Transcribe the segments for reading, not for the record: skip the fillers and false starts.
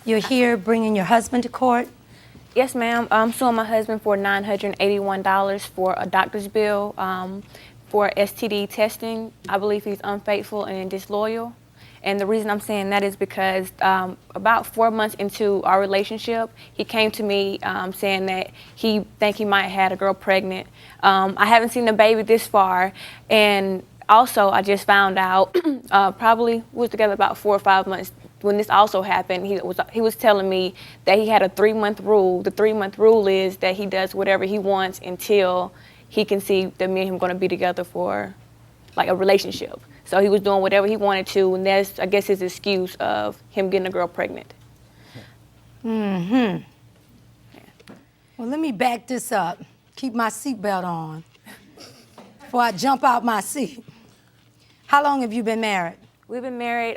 You're here bringing your husband to court? Yes, ma'am. I'm suing my husband for $981 for a doctor's bill for STD testing. I believe he's unfaithful and disloyal. And the reason I'm saying that is because about 4 months into our relationship, he came to me saying that he think he might have had a girl pregnant. I haven't seen the baby this far, and also I just found out probably we was together about 4 or 5 months when this also happened. He was telling me that he had a 3-month rule. The 3-month rule is that he does whatever he wants until he can see that me and him going to be together for like a relationship. So he was doing whatever he wanted to, and that's, I guess, his excuse of him getting a girl pregnant. Mm-hmm. Yeah. Well, let me back this up. Keep my seatbelt on before I jump out my seat. How long have you been married? We've been married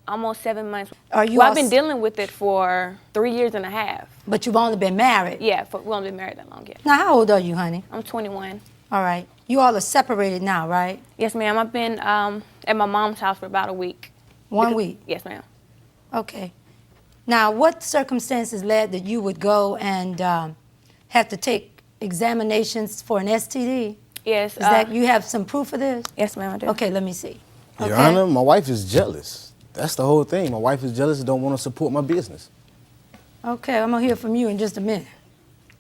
almost 7 months. Are you I've been dealing with it for 3 years and a half. But you've only been married? Yeah, we've only been married that long, yeah. Now, how old are you, honey? I'm 21. All right. You all are separated now, right? Yes, ma'am. I've been at my mom's house for about a week. 1 week? Yes, ma'am. Okay. Now, what circumstances led that you would go and have to take examinations for an STD? Yes. Is that you have some proof of this? Yes, ma'am, I do. Okay, let me see. Your Honor, my wife is jealous. That's the whole thing. My wife is jealous and don't want to support my business. Okay, I'm gonna hear from you in just a minute.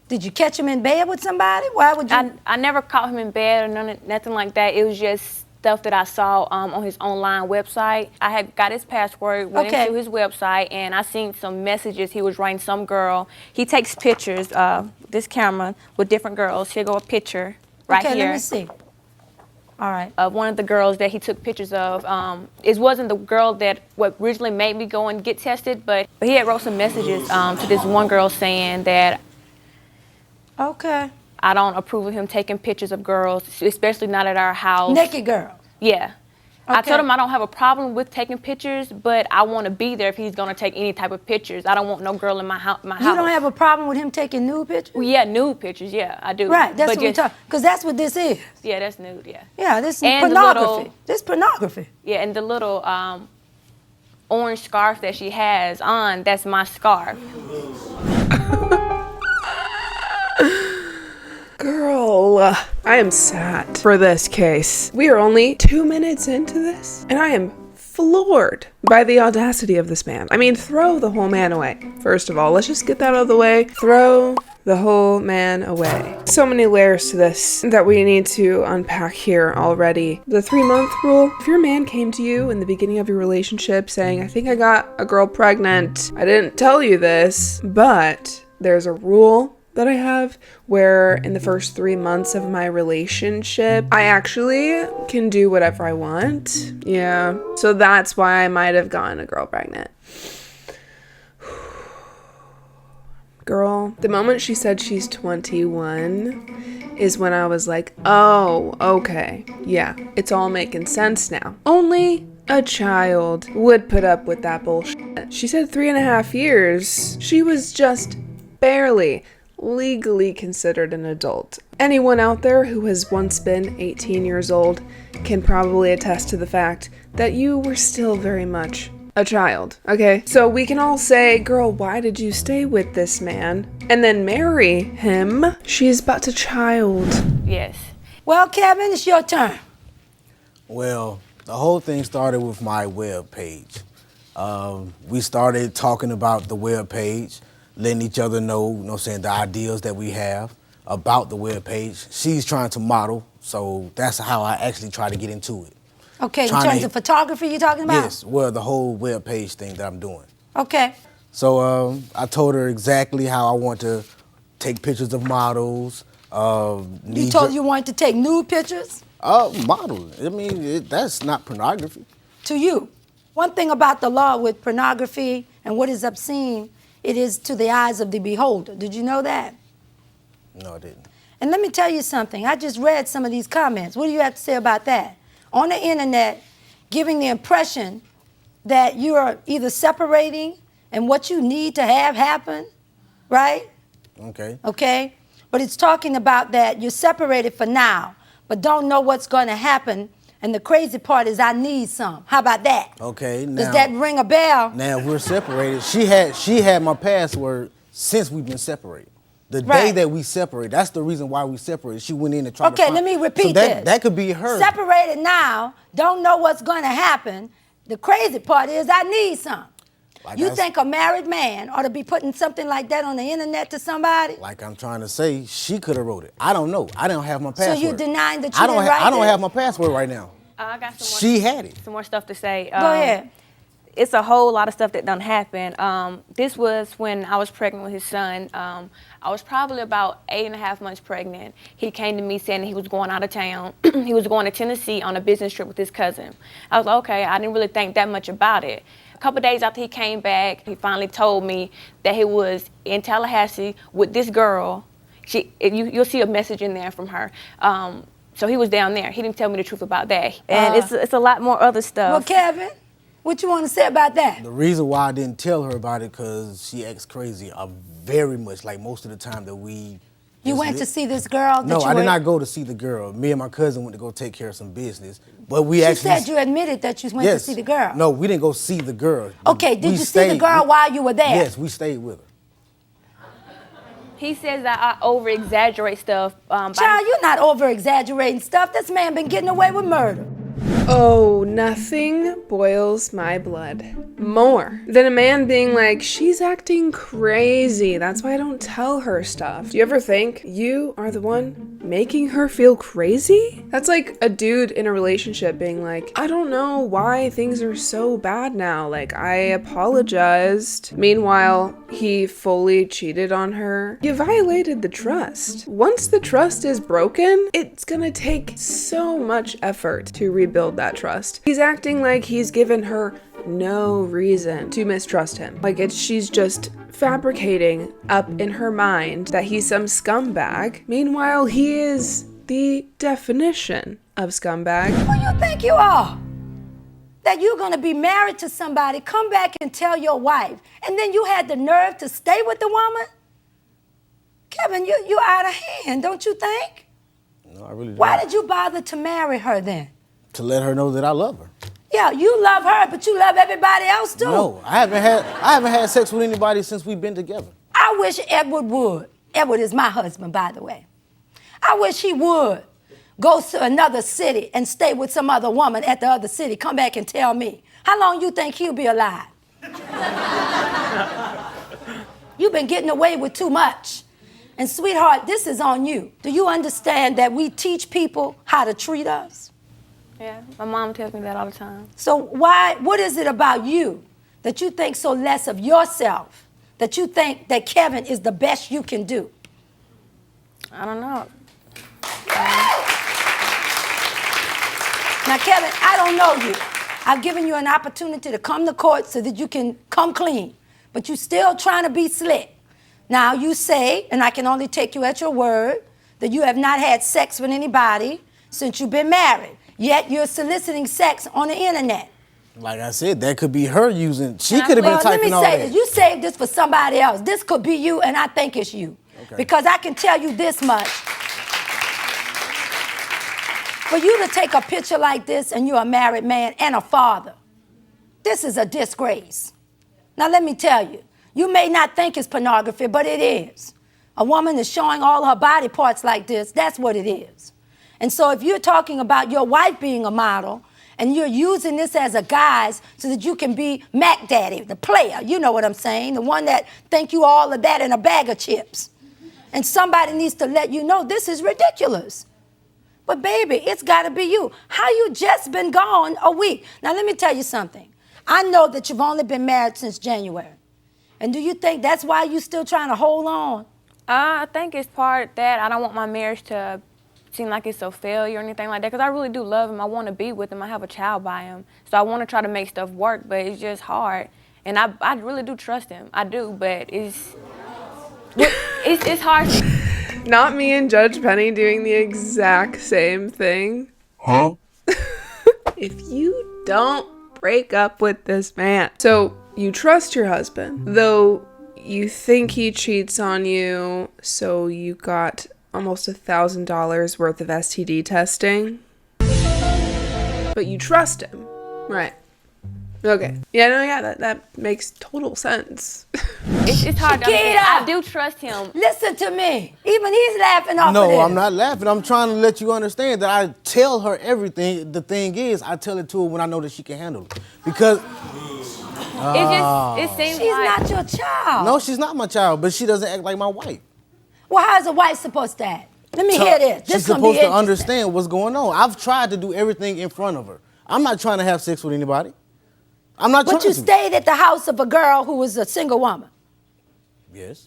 Did you catch him in bed with somebody? Why would you? I never caught him in bed or nothing like that. It was just stuff that I saw on his online website. I had got his password, went into his website, and I seen some messages he was writing some girl. He takes pictures, this camera, with different girls. Here go a picture right here. Okay, let me see. All right. Of one of the girls that he took pictures of. It wasn't the girl that originally made me go and get tested, but he had wrote some messages to this one girl saying that Okay. I don't approve of him taking pictures of girls, especially not at our house. Naked girl. Yeah. Okay. I told him I don't have a problem with taking pictures, but I want to be there if he's going to take any type of pictures. I don't want no girl in my house. You don't have a problem with him taking nude pictures? Well, yeah, nude pictures, yeah, I do. Right, that's but what we're talking, because that's what this is. Yeah, that's nude, yeah. Yeah, this is And pornography. This is pornography. Yeah, and the little orange scarf that she has on, that's my scarf. Girl, I am sad for this case. We are only 2 minutes into this, and I am floored by the audacity of this man. I mean, throw the whole man away. First of all, let's just get that out of the way. Throw the whole man away. So many layers to this that we need to unpack here already. The 3-month rule. If your man came to you in the beginning of your relationship saying, I think I got a girl pregnant, I didn't tell you this, but there's a rule that I have where in the first 3 months of my relationship, I actually can do whatever I want. Yeah. So that's why I might have gotten a girl pregnant. Girl, the moment she said she's 21 is when I was like, oh, okay. Yeah, it's all making sense now. Only a child would put up with that bullshit. She said 3.5 years. She was just barely legally considered an adult. Anyone out there who has once been 18 years old can probably attest to the fact that you were still very much a child, okay? So we can all say, girl, why did you stay with this man and then marry him? She's but a child. Yes. Well, Kevin, it's your turn. Well, the whole thing started with my web page. We started talking about the web page, letting each other know, you know what I'm saying, the ideas that we have about the web page. She's trying to model, so that's how I actually try to get into it. Okay, in terms of photography you're talking about? Yes, well, the whole web page thing that I'm doing. Okay. So I told her exactly how I want to take pictures of models. You told you wanted to take nude pictures? Model. I mean, that's not pornography. To you. One thing about the law with pornography and what is obscene, it is to the eyes of the beholder. Did you know that? No, I didn't. And let me tell you something. I just read some of these comments. What do you have to say about that? On the internet, giving the impression that you are either separating and what you need to have happen, right? Okay. Okay? But it's talking about that you're separated for now, but don't know what's going to happen And the crazy part is I need some. How about that? Okay, now. Does that ring a bell? Now if we're separated. She had my password since we've been separated. The day Right. that we separated, that's the reason why we separated. She went in and tried to Okay, find. let me repeat so that, this. That could be her. Separated now, don't know what's going to happen. The crazy part is I need some. Like You think a married man ought to be putting something like that on the internet to somebody? Like I'm trying to say, she could have wrote it. I don't know. I don't have my So password. you denying that you I don't didn't write I don't this? have my password right now. I got some more, She had it. some more stuff to say. Go ahead. It's a whole lot of stuff that done happened. This was when I was pregnant with his son. I was probably about 8.5 months pregnant. He came to me saying that he was going out of town. He was going to Tennessee on a business trip with his cousin. I was like, okay, I didn't really think that much about it. A couple days after he came back, he finally told me that he was in Tallahassee with this girl. You'll see a message in there from her. So he was down there. He didn't tell me the truth about that. And it's a lot more other stuff. Well, Kevin, what you want to say about that? The reason why I didn't tell her about it because she acts crazy very much, like most of the time that we. You went to see this girl? No, I did not go to see the girl. Me and my cousin went to go take care of some business. But we actually. You said you admitted that you went to see the girl. No, we didn't go see the girl. Okay, did you see the girl while you were there? Yes, we stayed with her. He says that I over-exaggerate stuff. Child, you're not over-exaggerating stuff. This man been getting away with murder. Oh, nothing boils my blood more than a man being like, she's acting crazy. That's why I don't tell her stuff. Do you ever think you are the one making her feel crazy? That's like a dude in a relationship being like, I don't know why things are so bad now. Like, I apologized. Meanwhile, he fully cheated on her. You violated the trust. Once the trust is broken, it's gonna take so much effort to rebuild that trust. He's acting like he's given her no reason to mistrust him. Like she's just fabricating up in her mind that he's some scumbag. Meanwhile, he is the definition of scumbag. Who you think you are? That you're gonna be married to somebody, come back and tell your wife, and then you had the nerve to stay with the woman? Kevin, you're out of hand, don't you think? No, I really don't. Why did you bother to marry her then? To let her know that I love her. Yeah, you love her, but you love everybody else too. No, I haven't had sex with anybody since we've been together. I wish Edward would. Edward is my husband, by the way. I wish he would go to another city and stay with some other woman at the other city, come back and tell me. How long you think he'll be alive? You've been getting away with too much. And sweetheart, this is on you. Do you understand that we teach people how to treat us? Yeah, my mom tells me that all the time. So what is it about you that you think so less of yourself, that you think that Kevin is the best you can do? I don't know. Now, Kevin, I don't know you. I've given you an opportunity to come to court so that you can come clean, but you're still trying to be slick. Now, you say, and I can only take you at your word, that you have not had sex with anybody since you've been married, yet you're soliciting sex on the internet. Like I said, that could be her using. She could have been typing all let me say that. this. You saved this for somebody else. This could be you, and I think it's you. Okay. Because I can tell you this much. For you to take a picture like this and you're a married man and a father, this is a disgrace. Now let me tell you, you may not think it's pornography, but it is. A woman is showing all her body parts like this, that's what it is. And so if you're talking about your wife being a model and you're using this as a guise so that you can be Mac Daddy, the player, you know what I'm saying, the one that think you all of that in a bag of chips. And somebody needs to let you know this is ridiculous. But baby, it's gotta be you. How you just been gone a week? Now let me tell you something. I know that you've only been married since January. And do you think that's why you still trying to hold on? I think it's part that I don't want my marriage to seem like it's a failure or anything like that, because I really do love him. I want to be with him. I have a child by him. So I want to try to make stuff work, but it's just hard. And I really do trust him. I do, but it's hard. Not me and Judge Penny doing the exact same thing. Huh? If you don't break up with this man. So you trust your husband, though you think he cheats on you, so you got almost $1,000 worth of STD testing. but you trust him. Right. Okay. Yeah, no, yeah, that makes total sense. It's hard to understand. Chiquita! I do trust him. Listen to me. Even he's laughing off of this. No, I'm not laughing. I'm trying to let you understand that I tell her everything. The thing is, I tell it to her when I know that she can handle it. Because It seems She's like not your child. no, she's not my child, but she doesn't act like my wife. Well, how's a wife supposed to act? Let me hear this. This She's gonna supposed be to interesting. understand what's going on. I've tried to do everything in front of her. I'm not trying to have sex with anybody. I'm not But trying you to. stayed at the house of a girl who was a single woman. Yes.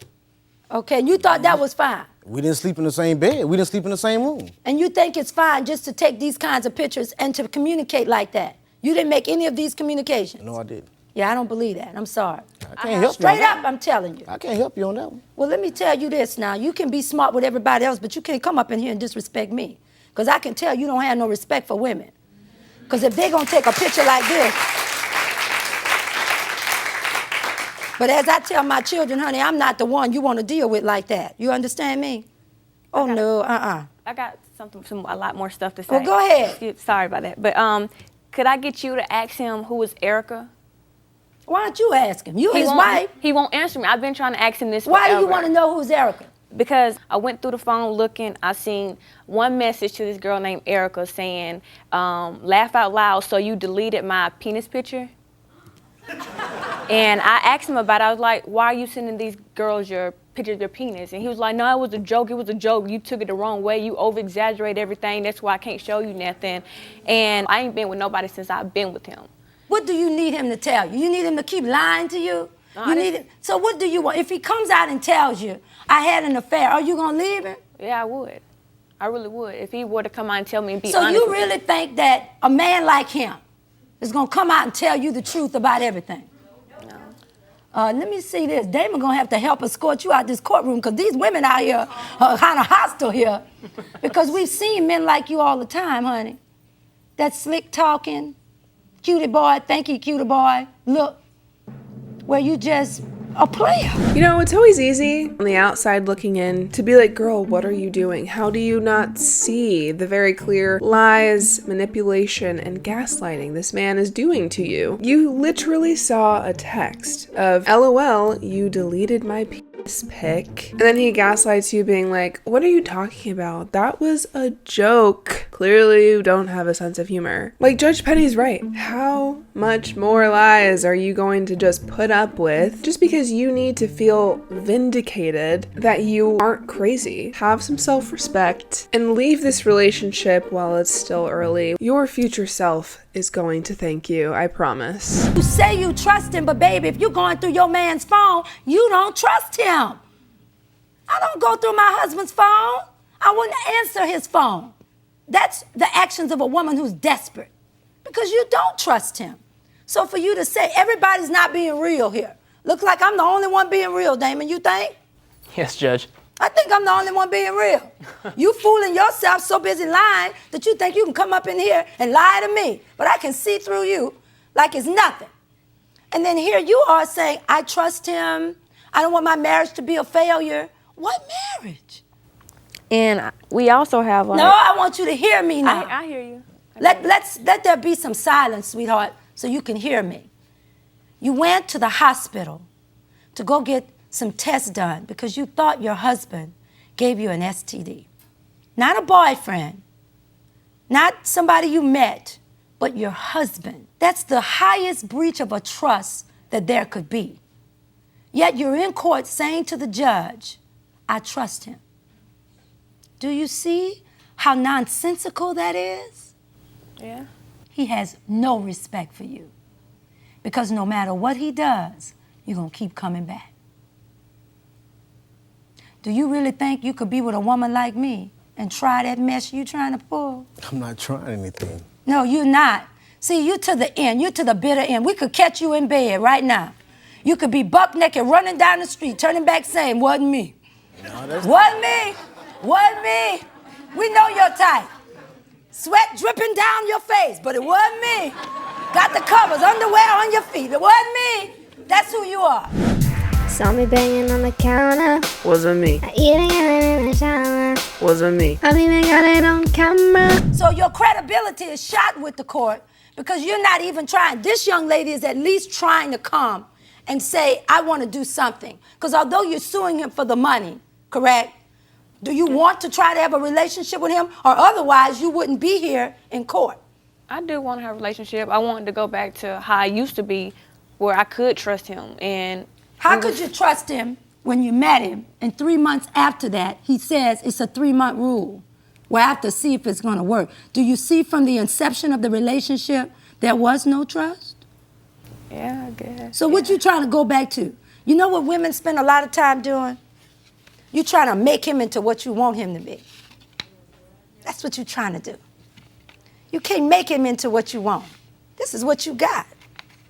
Okay, and you thought that was fine. We didn't sleep in the same bed. We didn't sleep in the same room. And you think it's fine just to take these kinds of pictures and to communicate like that. You didn't make any of these communications. No, I didn't. Yeah, I don't believe that. I'm sorry. I can't help you on Straight that. up, I'm telling you. I can't help you on that one. Well, let me tell you this now. You can be smart with everybody else, but you can't come up in here and disrespect me. Because I can tell you don't have no respect for women. Because if they're going to take a picture like this. But as I tell my children, honey, I'm not the one you want to deal with like that. You understand me? Oh, no, I got a lot more stuff to say. Well, go ahead. Sorry about that. But could I get you to ask him who is Erica? Why don't you ask him? You his won't, wife. He won't answer me. I've been trying to ask him this Why do you forever. want to know who's Erica? Because I went through the phone looking, I seen one message to this girl named Erica saying, laugh out loud, so you deleted my penis picture? And I asked him about it. I was like, why are you sending these girls your pictures of their penis? And he was like, no, it was a joke. It was a joke. You took it the wrong way. You over-exaggerate everything. That's why I can't show you nothing. And I ain't been with nobody since I've been with him. What do you need him to tell you? You need him to keep lying to you? No, You need it. So what do you want? If he comes out and tells you, I had an affair, are you going to leave him? Yeah, I would. I really would. If he were to come out and tell me and be So honest you with really think that a man like him is going to come out and tell you the truth about everything? Let me see this. Damon gonna have to help escort you out this courtroom because these women out here are kind of hostile here. Because we've seen men like you all the time, honey. That slick talking, cutie boy, thank you, cutie boy. Look, where you just a player. You know, it's always easy on the outside looking in to be like, girl, what are you doing? How do you not see the very clear lies, manipulation, and gaslighting this man is doing to you? You literally saw a text of, LOL, you deleted my penis pic. And then he gaslights you being like, what are you talking about? That was a joke. Clearly you don't have a sense of humor. Like, Judge Penny's right. How much more lies are you going to just put up with just because you need to feel vindicated that you aren't crazy? Have some self-respect and leave this relationship while it's still early. Your future self is going to thank you, I promise. You say you trust him, but baby, if you're going through your man's phone, you don't trust him. I don't go through my husband's phone. I wouldn't answer his phone. That's the actions of a woman who's desperate because you don't trust him. So for you to say everybody's not being real here, looks like I'm the only one being real, Damon, you think? Yes, Judge. I think I'm the only one being real. You fooling yourself so busy lying that you think you can come up in here and lie to me, but I can see through you like it's nothing. And then here you are saying, I trust him. I don't want my marriage to be a failure. What marriage? And we also have No, I want you to hear me now. I hear you. Let there be some silence, sweetheart, so you can hear me. You went to the hospital to go get some tests done because you thought your husband gave you an STD. Not a boyfriend, not somebody you met, but your husband. That's the highest breach of a trust that there could be. Yet you're in court saying to the judge, I trust him. Do you see how nonsensical that is? Yeah. He has no respect for you. Because no matter what he does, you're going to keep coming back. Do you really think you could be with a woman like me and try that mess you're trying to pull? I'm not trying anything. No, you're not. See, you're to the end. You're to the bitter end. We could catch you in bed right now. You could be buck naked running down the street, turning back saying, wasn't me. No, that's Wasn't me. Wasn't me. We know your type. Sweat dripping down your face, but it wasn't me. Got the covers, underwear on your feet. It wasn't me. That's who you are. Saw me banging on the counter, Wasn't me. eating it in the shower. wasn't me. I think they got it on camera. So your credibility is shot with the court because you're not even trying. This young lady is at least trying to come and say, I want to do something. Because although you're suing him for the money, correct? Do you want to try to have a relationship with him, or otherwise you wouldn't be here in court? I do want to have a relationship. I want to go back to how I used to be, where I could trust him. And how could you trust him when you met him, and 3 months after that, he says it's a 3-month rule? Well, I have to see if it's going to work. Do you see from the inception of the relationship there was no trust? Yeah, I guess. So what you trying to go back to? You know what women spend a lot of time doing? You trying to make him into what you want him to be. That's what you're trying to do. You can't make him into what you want. This is what you got.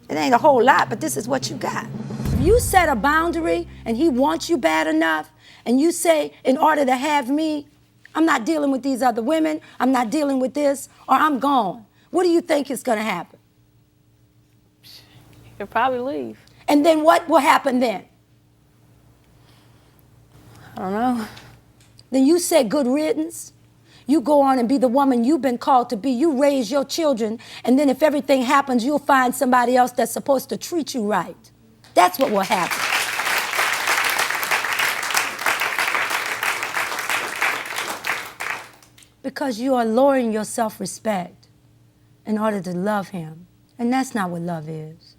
It ain't a whole lot, but this is what you got. If you set a boundary and he wants you bad enough, and you say, in order to have me, I'm not dealing with these other women, I'm not dealing with this, or I'm gone, what do you think is going to happen? He'll probably leave. And then what will happen then? I don't know. Then you say good riddance. You go on and be the woman you've been called to be. You raise your children, and then if everything happens, you'll find somebody else that's supposed to treat you right. That's what will happen. Because you are lowering your self-respect in order to love him. And that's not what love is.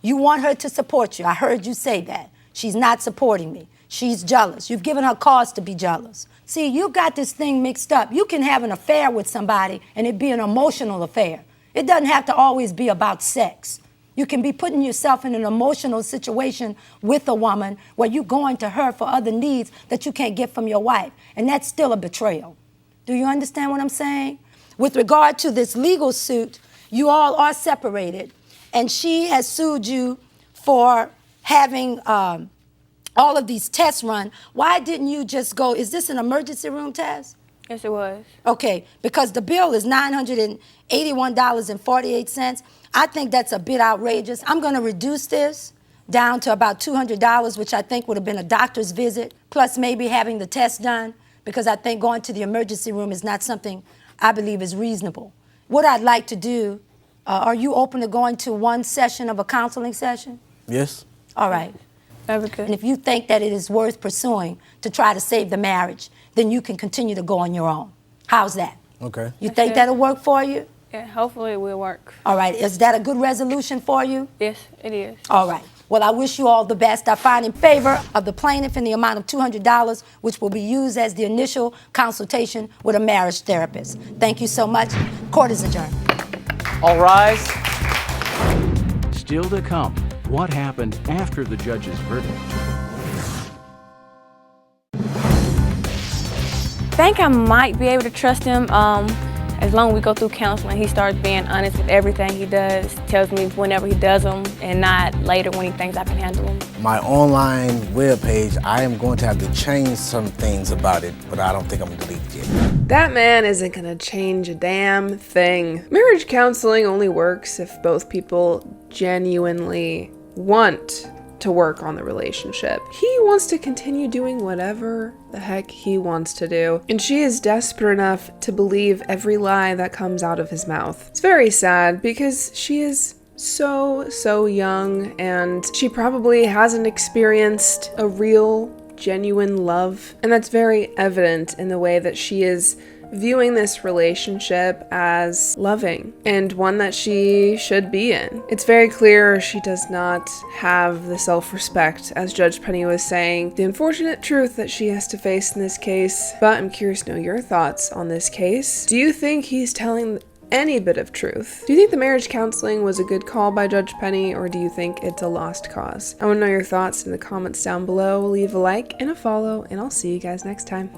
You want her to support you. I heard you say that. She's not supporting me. She's jealous. You've given her cause to be jealous. See, you got this thing mixed up. You can have an affair with somebody and it be an emotional affair. It doesn't have to always be about sex. You can be putting yourself in an emotional situation with a woman where you're going to her for other needs that you can't get from your wife. And that's still a betrayal. Do you understand what I'm saying? With regard to this legal suit, you all are separated. And she has sued you for having all of these tests run. Why didn't you just go, is this an emergency room test? Yes, it was. Okay, because the bill is $981.48. I think that's a bit outrageous. I'm going to reduce this down to about $200, which I think would have been a doctor's visit, plus maybe having the test done, because I think going to the emergency room is not something I believe is reasonable. What I'd like to do, are you open to going to one session of a counseling session? Yes. All right. That'd be good. And if you think that it is worth pursuing to try to save the marriage, then you can continue to go on your own. How's that? Okay. You think that'll work for you? Yeah, hopefully it will work. All right. Is that a good resolution for you? Yes, it is. All right. Well, I wish you all the best. I find in favor of the plaintiff in the amount of $200, which will be used as the initial consultation with a marriage therapist. Thank you so much. Court is adjourned. All rise. Still to come, what happened after the judge's verdict? I think I might be able to trust him as long as we go through counseling. He starts being honest with everything he does, tells me whenever he does them, and not later when he thinks I can handle them. My online webpage, I am going to have to change some things about it, but I don't think I'm going to delete it yet. That man isn't gonna change a damn thing. Marriage counseling only works if both people genuinely want to work on the relationship. He wants to continue doing whatever the heck he wants to do, and she is desperate enough to believe every lie that comes out of his mouth. It's very sad because she is so young, and she probably hasn't experienced a real, genuine love, and that's very evident in the way that she is viewing this relationship as loving and one that she should be in. It's very clear she does not have the self-respect, as Judge Penny was saying, the unfortunate truth that she has to face in this case. But I'm curious to know your thoughts on this case. Do you think he's telling any bit of truth? Do you think the marriage counseling was a good call by Judge Penny, or do you think it's a lost cause? I want to know your thoughts in the comments down below. Leave a like and a follow, and I'll see you guys next time.